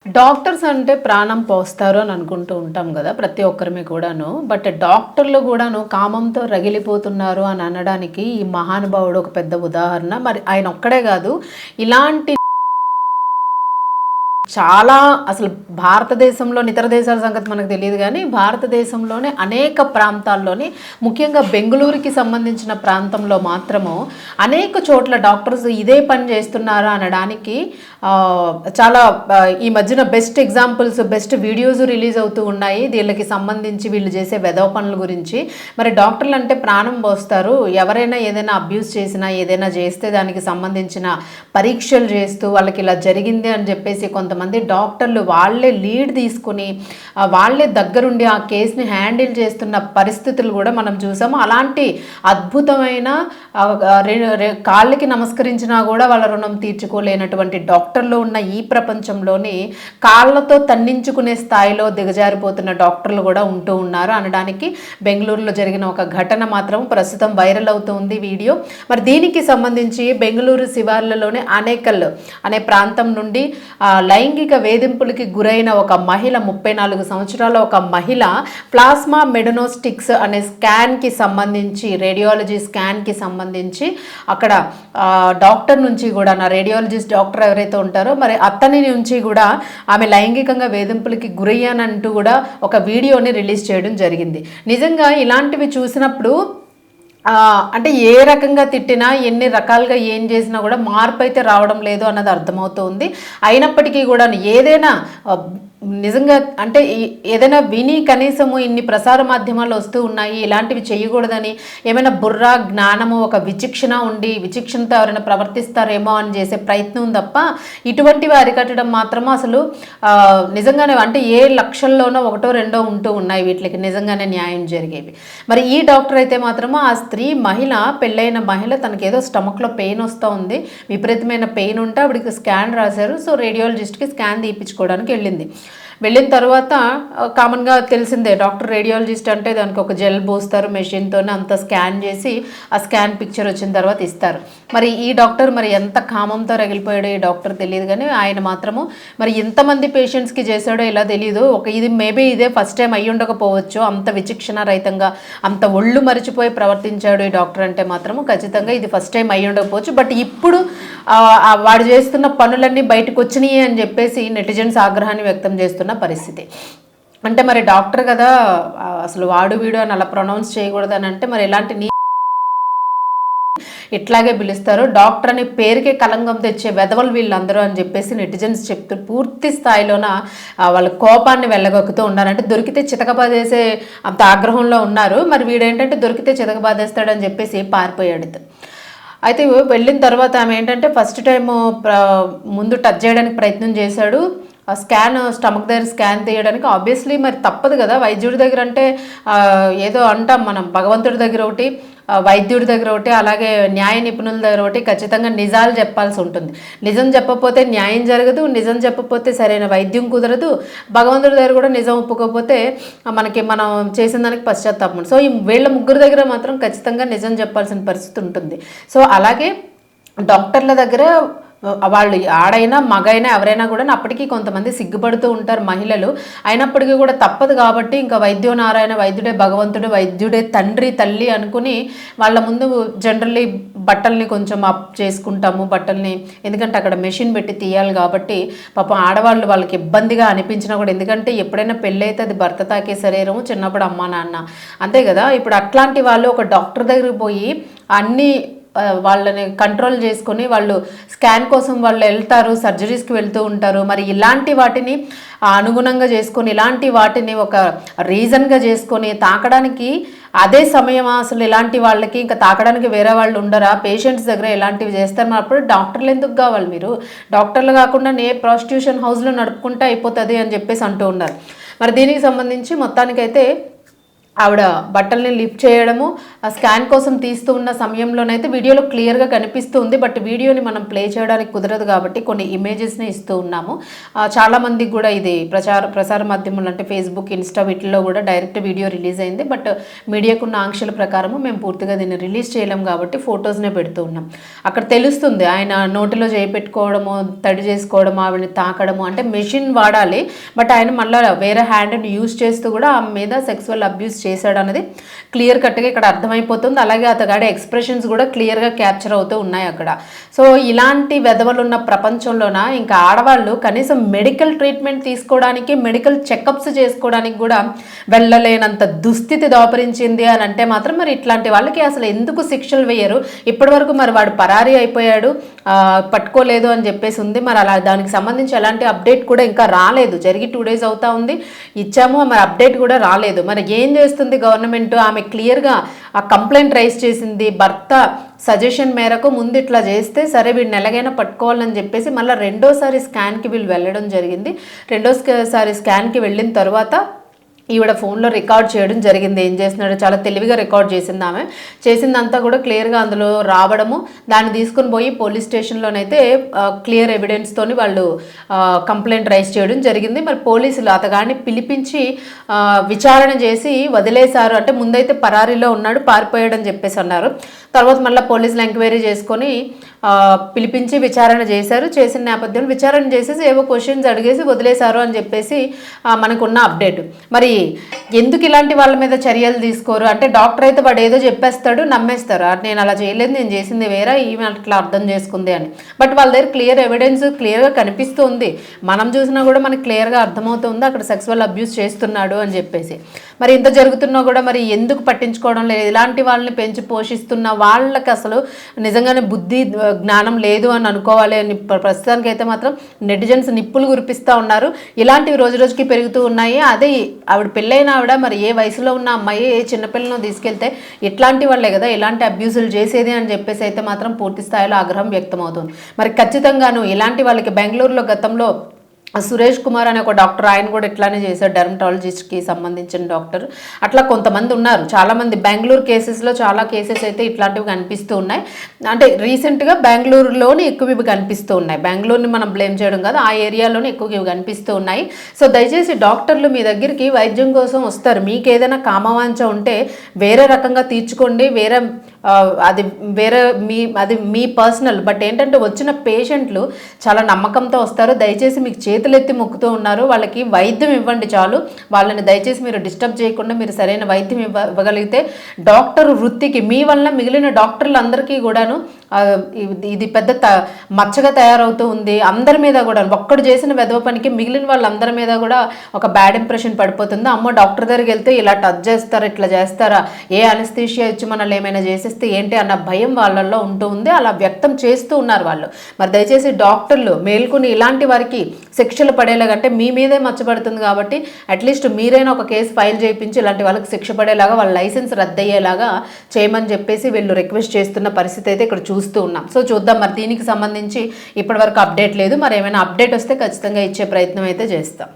Doctors అంటే ప్రాణం పోస్తారు అని అనుకుంటూ ఉంటాం కదా ప్రతి ఒక్కరిమి కూడాను. బట్ డాక్టర్లు కూడాను కామంతో రగిలిపోతున్నారు అని అనడానికి ఈ మహానుభావుడు ఒక పెద్ద ఉదాహరణ. మరి ఆయన ఒక్కడే కాదు, ఇలాంటి చాలా అసలు భారతదేశంలోని ఇతర దేశాల సంగతి మనకు తెలియదు కానీ భారతదేశంలోనే అనేక ప్రాంతాల్లోని ముఖ్యంగా బెంగళూరుకి సంబంధించిన ప్రాంతంలో మాత్రము అనేక చోట్ల డాక్టర్స్ ఇదే పని చేస్తున్నారు అనడానికి చాలా ఈ మధ్యన best examples, best videos release అవుతూ ఉన్నాయి వీళ్ళకి సంబంధించి, వీళ్ళు చేసే వెధవ పనుల గురించి. మరి డాక్టర్లు అంటే ప్రాణం పోస్తారు, ఎవరైనా ఏదైనా అబ్యూస్ చేసినా ఏదైనా చేస్తే దానికి సంబంధించిన పరీక్షలు చేస్తూ వాళ్ళకి ఇలా జరిగింది అని చెప్పేసి కొంతమంది డాక్టర్లు వాళ్ళే లీడ్ తీసుకుని వాళ్ళే దగ్గరుండి ఆ కేసుని హ్యాండిల్ చేస్తున్న పరిస్థితులు కూడా మనం చూసాము. అలాంటి అద్భుతమైన కాళ్ళకి నమస్కరించినా కూడా వాళ్ళ రుణం తీర్చుకోలేనటువంటి డాక్టర్లు ఉన్న ఈ ప్రపంచంలోని కాళ్ళతో తన్నించుకునే స్థాయిలో దిగజారిపోతున్న డాక్టర్లు కూడా ఉంటూ ఉన్నారు అనడానికి బెంగళూరులో జరిగిన ఒక ఘటన మాత్రం ప్రస్తుతం వైరల్ అవుతుంది వీడియో. మరి దీనికి సంబంధించి బెంగళూరు శివార్లలోని అనేకల్ అనే ప్రాంతం నుండి లైంగిక వేధింపులకి గురైన ఒక మహిళ, 34 సంవత్సరాల ఒక మహిళ ప్లాస్మా మెడనోస్టిక్స్ అనే స్కాన్కి సంబంధించి, రేడియాలజీ స్కాన్కి సంబంధించి అక్కడ డాక్టర్ నుంచి కూడా, నా రేడియాలజిస్ట్ డాక్టర్ ఎవరైతే ఉంటారో మరి అతని నుంచి కూడా ఆమె లైంగికంగా వేధింపులకి గురయ్యానంటూ కూడా ఒక వీడియోని రిలీజ్ చేయడం జరిగింది. నిజంగా ఇలాంటివి చూసినప్పుడు అంటే ఏ రకంగా తిట్టినా, ఎన్ని రకాలుగా ఏం చేసినా కూడా మార్పు అయితే రావడం లేదు అన్నది అర్థమవుతుంది. అయినప్పటికీ కూడా ఏదైనా నిజంగా అంటే ఏదైనా విని కనీసము ఇన్ని ప్రసార మాధ్యమాలు వస్తూ ఉన్నాయి, ఇలాంటివి చేయకూడదని ఏమైనా బుర్ర జ్ఞానము, ఒక విచక్షణ ఉండి విచక్షణతో ఎవరైనా ప్రవర్తిస్తారేమో అని చేసే ప్రయత్నం తప్ప ఇటువంటివి అరికట్టడం మాత్రము అసలు నిజంగానే అంటే ఏ లక్షల్లోనో ఒకటో రెండో ఉంటూ ఉన్నాయి వీటికి నిజంగానే న్యాయం జరిగేవి. మరి ఈ డాక్టర్ అయితే మాత్రము ఆ స్త్రీ మహిళ, పెళ్ళైన మహిళ, తనకేదో స్టమక్లో పెయిన్ వస్తూ ఉంది, విపరీతమైన పెయిన్ ఉంటే ఆవిడకి స్కాన్ రాశారు. సో రేడియాలజిస్ట్కి స్కాన్ తీయించుకోవడానికి వెళ్ళిన తర్వాత కామన్గా తెలిసిందే డాక్టర్, రేడియాలజిస్ట్ అంటే దానికి ఒక జెల్ పోస్తారు మెషిన్తోనే, అంత స్కాన్ చేసి ఆ స్కాన్ పిక్చర్ వచ్చిన తర్వాత ఇస్తారు. మరి ఈ డాక్టర్ మరి ఎంత కామంతో రగిలిపోయాడో ఈ డాక్టర్ తెలియదు కానీ ఆయన మాత్రము మరి ఎంతమంది పేషెంట్స్కి చేశాడో ఇలా తెలియదు. ఇది మేబీ ఇదే ఫస్ట్ టైం అయ్యి ఉండకపోవచ్చు. అంత విచక్షణ రహితంగా, అంత ఒళ్ళు మరిచిపోయి ప్రవర్తించాడు ఈ డాక్టర్ అంటే మాత్రము ఖచ్చితంగా ఇది ఫస్ట్ టైం అయ్యి ఉండకపోవచ్చు. బట్ ఇప్పుడు వాడు చేస్తున్న పనులన్నీ బయటకు వచ్చినాయి అని చెప్పేసి నెటిజన్స్ ఆగ్రహాన్ని వ్యక్తం చేస్తున్నారు పరిస్థితి. అంటే మరి డాక్టర్ కదా, అసలు వాడు వీడు అని అలా ప్రొనౌన్స్ చేయకూడదు అని అంటే మరి ఎలాంటి ఇట్లాగే పిలుస్తారు. డాక్టర్ అనే పేరుకే కలంగం తెచ్చే వెధవలు వీళ్ళందరూ అని చెప్పేసి నెటిజన్స్ చెప్తూ పూర్తి స్థాయిలోన వాళ్ళ కోపాన్ని వెళ్ళగొక్కుతూ ఉన్నారు. అంటే దొరికితే చితకబాదేసే అంత ఆగ్రహంలో ఉన్నారు. మరి వీడేంటంటే దొరికితే చితకబాదేస్తాడని చెప్పేసి పారిపోయాడు. అయితే వెళ్ళిన తర్వాత ఆమె ఏంటంటే ఫస్ట్ టైము ముందు టచ్ చేయడానికి ప్రయత్నం చేశాడు. స్కాన్ స్టమక్ దగ్గర స్కాన్ తీయడానికి ఆబ్వియస్లీ మరి తప్పదు కదా, వైద్యుడి దగ్గర అంటే ఏదో అంటాం మనం, భగవంతుడి దగ్గర ఒకటి, వైద్యుడి దగ్గర ఒకటి, అలాగే న్యాయ నిపుణుల దగ్గర ఒకటి ఖచ్చితంగా నిజాలు చెప్పాల్సి ఉంటుంది. నిజం చెప్పకపోతే న్యాయం జరగదు, నిజం చెప్పకపోతే సరైన వైద్యం కుదరదు, భగవంతుడి దగ్గర కూడా నిజం ఒప్పుకోకపోతే మనం చేసిన దానికి పశ్చాత్తాపం. సో ఈ వీళ్ళ ముగ్గురు దగ్గర మాత్రం ఖచ్చితంగా నిజం చెప్పాల్సిన పరిస్థితి ఉంటుంది. సో అలాగే డాక్టర్ల దగ్గర వాళ్ళు ఆడైనా మగైనా ఎవరైనా కూడా అప్పటికీ కొంతమంది సిగ్గుపడుతూ ఉంటారు మహిళలు. అయినప్పటికీ కూడా తప్పదు కాబట్టి ఇంకా వైద్యో నారాయణ, వైద్యుడే భగవంతుడు, వైద్యుడే తండ్రి తల్లి అనుకుని వాళ్ళ ముందు జనరల్లీ బట్టల్ని కొంచెం అప్ చేసుకుంటాము బట్టల్ని, ఎందుకంటే అక్కడ మెషిన్ పెట్టి తీయాలి కాబట్టి పాపం ఆడవాళ్ళు వాళ్ళకి ఇబ్బందిగా అనిపించినా కూడా, ఎందుకంటే ఎప్పుడైనా పెళ్ళి అయితే అది భర్త తాకే శరీరము, చిన్నప్పుడు అమ్మ నాన్న అంతే కదా. ఇప్పుడు అట్లాంటి వాళ్ళు ఒక డాక్టర్ దగ్గరికి పోయి అన్ని వాళ్ళని కంట్రోల్ చేసుకొని వాళ్ళు స్కాన్ కోసం వాళ్ళు వెళ్తారు, సర్జరీస్కి వెళ్తూ ఉంటారు. మరి ఇలాంటి వాటిని అనుగుణంగా చేసుకొని, ఇలాంటి వాటిని ఒక రీజన్గా చేసుకొని తాకడానికి అదే సమయం అసలు ఇలాంటి వాళ్ళకి ఇంకా తాకడానికి వేరే వాళ్ళు ఉండరా? పేషెంట్స్ దగ్గర ఇలాంటివి చేస్తారు. మరి అప్పుడు డాక్టర్లు ఎందుకు కావాలి? మీరు డాక్టర్లు కాకుండా ప్రాస్టిట్యూషన్ హౌస్లో నడుపుకుంటే అయిపోతుంది అని చెప్పేసి అంటూ ఉన్నారు. మరి దీనికి సంబంధించి మొత్తానికైతే ఆవిడ బట్టల్ని లిఫ్ట్ చేయడము, ఆ స్కాన్ కోసం తీస్తూ ఉన్న సమయంలోనైతే వీడియోలో క్లియర్గా కనిపిస్తుంది. బట్ వీడియోని మనం ప్లే చేయడానికి కుదరదు కాబట్టి కొన్ని ఇమేజెస్ని ఇస్తూ ఉన్నాము. చాలామందికి కూడా ఇది ప్రసార మాధ్యమాలు అంటే ఫేస్బుక్, ఇన్స్టా వీటిల్లో కూడా డైరెక్ట్ వీడియో రిలీజ్ అయింది. బట్ మీడియాకున్న ఆంక్షల ప్రకారము మేము పూర్తిగా దీన్ని రిలీజ్ చేయలేం కాబట్టి ఫొటోస్నే పెడుతూ ఉన్నాం. అక్కడ తెలుస్తుంది ఆయన నోటిలో చేయి పెట్టుకోవడము, తడి చేసుకోవడము, ఆవిడని తాకడము, అంటే మెషిన్ వాడాలి బట్ ఆయన మళ్ళీ వేరే హ్యాండ్ని యూజ్ చేస్తూ కూడా ఆమె మీద సెక్సువల్ అబ్యూస్ చేశాడు అనేది క్లియర్ కట్గా ఇక్కడ అర్థమైపోతుంది. అలాగే అతగాడి ఎక్స్ప్రెషన్స్ కూడా క్లియర్గా క్యాప్చర్ అవుతూ ఉన్నాయి అక్కడ. సో ఇలాంటి వెధవలు ఉన్న ప్రపంచంలోన ఇంకా ఆడవాళ్ళు కనీసం మెడికల్ ట్రీట్మెంట్ తీసుకోవడానికి, మెడికల్ చెకప్స్ చేసుకోవడానికి కూడా వెళ్ళలేనంత దుస్థితి దాపరించింది అని అంటే మాత్రం మరి ఇట్లాంటి వాళ్ళకి అసలు ఎందుకు శిక్షలు వేయరు? ఇప్పటి వరకు మరి వాడు పరారీ అయిపోయాడు, పట్టుకోలేదు అని చెప్పేసి ఉంది. మరి అలా దానికి సంబంధించి ఎలాంటి అప్డేట్ కూడా ఇంకా రాలేదు. జరిగి 2 days అవుతా ఉంది, ఇచ్చాము, మరి అప్డేట్ కూడా రాలేదు. మరి ఏం చేస్తుంది గవర్నమెంట్? ఆమె క్లియర్గా ఆ కంప్లైంట్ రైజ్ చేసింది. భర్త సజెషన్ మేరకు ముందు ఇట్లా చేస్తే సరే వీడిని ఎలాగైనా పట్టుకోవాలని చెప్పేసి మళ్ళీ రెండోసారి స్కాన్కి వీళ్ళు వెళ్ళడం జరిగింది. రెండోసారి స్కాన్కి వెళ్ళిన తర్వాత ఈవిడ ఫోన్లో రికార్డ్ చేయడం జరిగింది. ఏం చేస్తున్నాడో చాలా తెలివిగా రికార్డ్ చేసింది ఆమె. చేసిందంతా కూడా క్లియర్గా అందులో రావడము, దాన్ని తీసుకుని పోయి పోలీస్ స్టేషన్లోనైతే క్లియర్ ఎవిడెన్స్తోని వాళ్ళు కంప్లైంట్ రైజ్ చేయడం జరిగింది. మరి పోలీసులు అతగాడిని పిలిపించి విచారణ చేసి వదిలేశారు. అంటే ముందైతే పరారీలో ఉన్నాడు, పారిపోయాడని చెప్పేసి అన్నారు. తర్వాత మళ్ళీ పోలీసులు ఎంక్వైరీ చేసుకొని పిలిపించి విచారణ చేశారు. చేసిన నేపథ్యంలో విచారణ చేసేసి ఏవో క్వశ్చన్స్ అడిగేసి వదిలేశారు అని చెప్పేసి మనకున్న అప్డేట్. మరి ఎందుకు ఇలాంటి వాళ్ళ మీద చర్యలు తీసుకోరు? అంటే డాక్టర్ అయితే వాడు ఏదో చెప్పేస్తాడు, నమ్మేస్తారు. నేను అలా చేయలేదు, నేను చేసింది వేరే, ఈమె అట్లా అర్థం చేసుకుంది అని. బట్ వాళ్ళ దగ్గర క్లియర్ ఎవిడెన్స్ క్లియర్గా కనిపిస్తుంది. మనం చూసినా కూడా మనకి క్లియర్గా అర్థమవుతుంది అక్కడ సెక్సువల్ అబ్యూస్ చేస్తున్నాడు అని చెప్పేసి. మరి ఇంత జరుగుతున్నా కూడా మరి ఎందుకు పట్టించుకోవడం లేదు? ఇలాంటి వాళ్ళని పెంచి పోషిస్తున్న వాళ్ళకి అసలు నిజంగానే బుద్ధి జ్ఞానం లేదు అని అనుకోవాలి. అని ప్రస్తుతానికి అయితే మాత్రం నెటిజన్స్ నిప్పులు కురిపిస్తూ ఉన్నారు. ఇలాంటివి రోజు రోజుకి పెరుగుతూ ఉన్నాయి. అదే ఆవిడ పెళ్ళైన ఆవిడ మరి ఏ వయసులో ఉన్న అమ్మాయి ఏ చిన్నపిల్లను తీసుకెళ్తే ఇట్లాంటి వాళ్ళే కదా ఇలాంటి అబ్యూజులు చేసేది అని చెప్పేసి అయితే మాత్రం పూర్తి స్థాయిలో ఆగ్రహం వ్యక్తం అవుతుంది. మరి ఖచ్చితంగాను ఇలాంటి వాళ్ళకి బెంగళూరులో గతంలో సురేష్ కుమార్ అనే ఒక డాక్టర్, ఆయన కూడా ఇట్లానే చేశారు, డెర్మటాలజిస్ట్కి సంబంధించిన డాక్టర్. అట్లా కొంతమంది ఉన్నారు, చాలామంది బెంగళూరు కేసెస్లో చాలా కేసెస్ అయితే ఇట్లాంటివి కనిపిస్తూ ఉన్నాయి. అంటే రీసెంట్గా బెంగళూరులోని ఎక్కువ ఇవి కనిపిస్తూ ఉన్నాయి. బెంగళూరుని మనం బ్లేమ్ చేయడం కాదు, ఆ ఏరియాలోనే ఎక్కువగా ఇవి కనిపిస్తూ ఉన్నాయి. సో దయచేసి డాక్టర్లు మీ దగ్గరికి వైద్యం కోసం వస్తారు. మీకు ఏదైనా కామవాంఛ ఉంటే వేరే రకంగా తీర్చుకోండి, అది మీ పర్సనల్. బట్ ఏంటంటే వచ్చిన పేషెంట్లు చాలా నమ్మకంతో వస్తారు. దయచేసి మీకు చేతులెత్తి మొక్కుతూ ఉన్నారు, వాళ్ళకి వైద్యం ఇవ్వండి చాలు. వాళ్ళని దయచేసి మీరు డిస్టర్బ్ చేయకుండా మీరు సరైన వైద్యం ఇవ్వగలిగితే డాక్టర్ వృత్తికి మీ వల్ల మిగిలిన డాక్టర్లందరికీ కూడాను ఇది పెద్ద మచ్చగా తయారవుతూ ఉంది. అందరి మీద కూడా ఒక్కడు చేసిన వెధవ పనికి మిగిలిన వాళ్ళందరి మీద కూడా ఒక బ్యాడ్ ఇంప్రెషన్ పడిపోతుంది. అమ్మో డాక్టర్ దగ్గరికి వెళ్తే ఇలా టచ్ చేస్తారా, ఇట్లా చేస్తారా, ఏ అనస్థీషియా ఇచ్చి మనల్ని ఏమైనా చేసేస్తే ఏంటి అన్న భయం వాళ్ళల్లో ఉంటూ ఉంది. అలా వ్యక్తం చేస్తూ ఉన్నారు వాళ్ళు. మరి దయచేసి డాక్టర్లు మేల్కొని ఇలాంటి వారికి శిక్షలు పడేలాగంటే మీ మీదే మచ్చబడుతుంది కాబట్టి అట్లీస్ట్ మీరైనా ఒక కేసు ఫైల్ చేయించి ఇలాంటి వాళ్ళకి శిక్ష పడేలాగా వాళ్ళ లైసెన్స్ రద్దయ్యేలాగా చేయమని చెప్పేసి వీళ్ళు రిక్వెస్ట్ చేస్తున్న పరిస్థితి అయితే ఇక్కడ చూస్తూ ఉన్నాం. సో చూద్దాం, మరి దీనికి సంబంధించి ఇప్పటివరకు అప్డేట్ లేదు. మరి ఏమైనా అప్డేట్ వస్తే ఖచ్చితంగా ఇచ్చే ప్రయత్నం అయితే చేస్తాం.